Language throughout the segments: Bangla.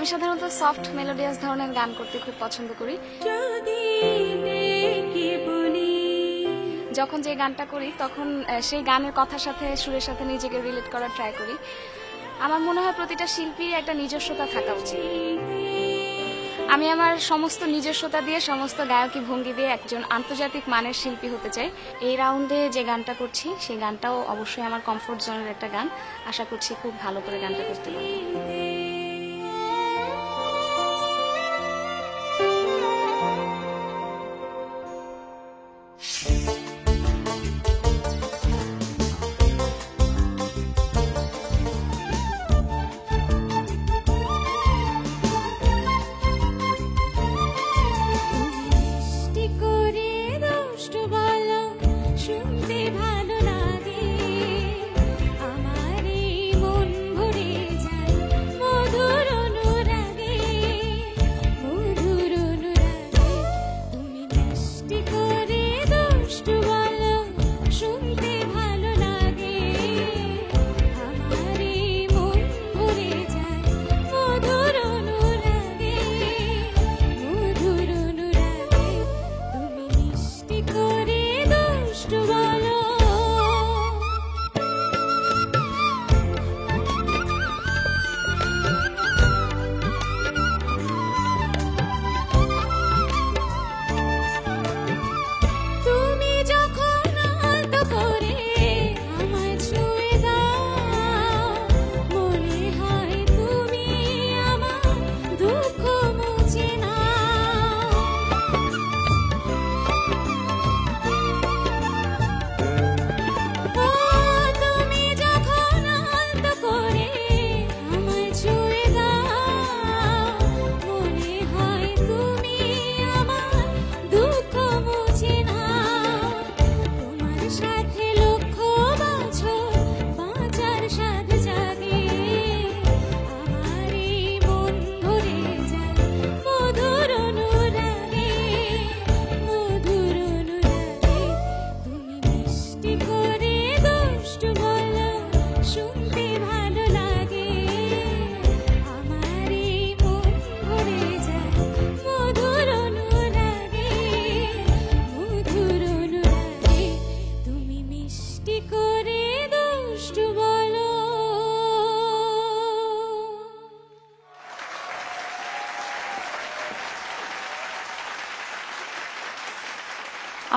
আমি সাধারণত সফট মেলোডিয়াস ধরনের গান করতে খুব পছন্দ করি। যখন যে গানটা করি তখন সেই গানের কথার সাথে সুরের সাথে নিজেকে রিলেট করার ট্রাই করি। আমার মনে হয় প্রতিটা শিল্পীর একটা নিজস্বতা থাকা উচিত। আমি আমার সমস্ত নিজস্বতা দিয়ে, সমস্ত গায়কী ভঙ্গি দিয়ে একজন আন্তর্জাতিক মানের শিল্পী হতে চাই। এই রাউন্ডে যে গানটা করছি সেই গানটাও অবশ্যই আমার কমফোর্ট জোনের একটা গান। আশা করছি খুব ভালো করে গানটা করতে পারবো।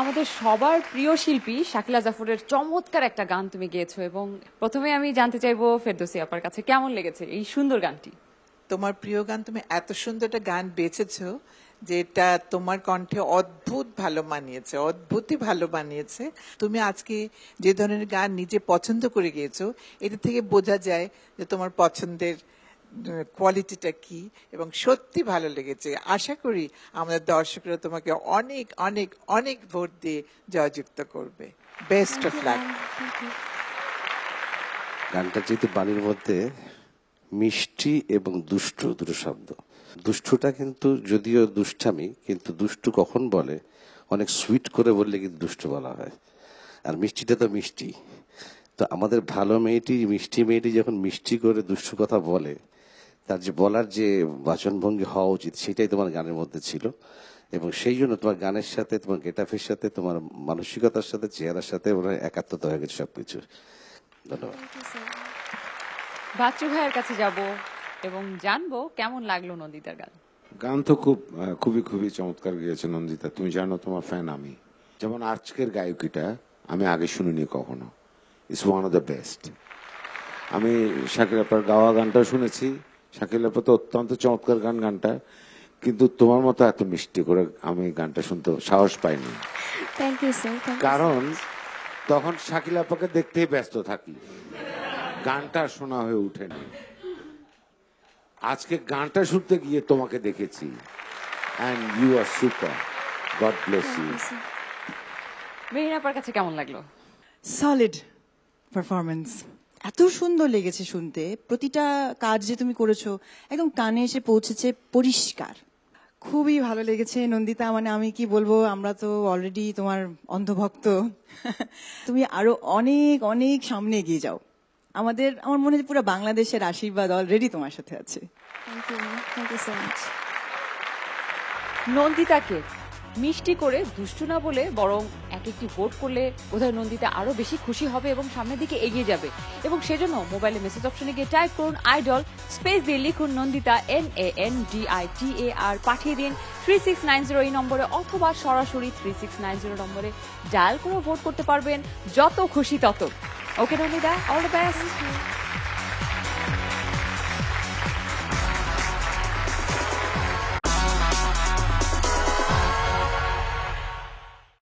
আমাদের সবার প্রিয় শিল্পী শাকিলা জাফরের চমৎকার একটা গান তুমি গেয়েছো, এবং প্রথমে আমি জানতে চাইবো ফেরদৌসী আপার কাছে কেমন লেগেছে এই সুন্দর গানটি। তোমার প্রিয় গান, তুমি এত সুন্দর একটা গান বেঁচেছো যেটা তোমার কণ্ঠে অদ্ভুত ভালো মানিয়েছে, অদ্ভুতই ভালো বানিয়েছে। তুমি আজকে যে ধরনের গান নিজে পছন্দ করে গিয়েছো, এটা থেকে বোঝা যায় যে তোমার পছন্দের কোয়ালিটিটা কি, এবং সত্যি ভালো লেগেছে। আশা করি আমাদের দর্শকরা তোমাকে অনেক অনেক অনেক ভোট দিয়ে জয়যুক্ত করবে। Best of luck. গানটা যেহেতু বাণীর মধ্যে মিষ্টি এবং দুষ্টু দুটো শব্দ, দুষ্টুটা কিন্তু যদিও দুষ্টামি, কিন্তু দুষ্টু কখন বলে অনেক সুইট করে বললে কিন্তু দুষ্টু বলা হয়, আর মিষ্টিটা তো মিষ্টি। তো আমাদের ভালো মেয়েটি, মিষ্টি মেয়েটি যখন মিষ্টি করে দুষ্টু কথা বলে, তার যে বলার যে বাচনভঙ্গি হওয়া উচিত সেটাই তোমার গানের মধ্যে ছিল, এবং সেই জন্য তোমার গানের সাথে, তোমার গেটআপের সাথে, তোমার মানসিকতার সাথে, চেহারার সাথে একাত্মতা হয়ে গেছে সবকিছু। ধন্যবাদ। বাচ্চু ভাইয়ের কাছে যাব এবং জানবো কেমন লাগলো নন্দিতার গান। গান তো খুবই খুবই চমৎকার গেয়েছে নন্দিতা। তুমি জানো তোমার ফ্যান আমি। যেমন আজকের গায়কিটা আমি আগে শুনিনি কখনো। It's one of the best. আমি শাকিল আপার গাওয়া গানটা শুনেছি। শাকিল আপা তো অত্যন্ত চমৎকার গানটা, কিন্তু তোমার মতো এত মিষ্টি করে আমি গানটা শুনতে সাহস পাইনি। Thank you sir. কারণ তখন শাকিল আপাকে দেখতেই ব্যস্ত থাকি, গানটা শোনা হয়ে ওঠেনি। আজকে গানটা শুনতে গিয়ে তোমাকে দেখেছি, and you are super. God bless you. মেহরাপার কাছে কেমন লাগলো? সলিড পারফরমেন্স, এত সুন্দর লেগেছে শুনতে। প্রতিটা কাজ যে তুমি করেছো একদম কানে এসে পৌঁছেছে, পরিষ্কার, খুবই ভালো লেগেছে নন্দিতা। মানে আমি কি বলবো, আমরা তো অলরেডি তোমার অন্ধভক্ত। তুমি আরো অনেক অনেক সামনে এগিয়ে যাও, আমার মনে হয় পুরো বাংলাদেশের আশীর্বাদ অলরেডি তোমার সাথে আছে। Thank you so much. নন্দিতাকে মিষ্টি করে দুষ্টু না বলে বরং এক একটি ভোট করলে বোধহয় নন্দিতা আরো বেশি খুশি হবে এবং সামনের দিকে এগিয়ে যাবে, এবং সেজন্য মোবাইলে মেসেজ অপশনে গিয়ে টাইপ করুন আইডল, স্পেস দিয়ে লিখুন নন্দিতা NANDITAR, পাঠিয়ে দিন 3690 এই নম্বরে, অথবা সরাসরি 3690 নম্বরে ডায়াল করে ভোট করতে পারবেন, যত খুশি তত। ওকে নন্দিতা, অল দ্য বেস্ট।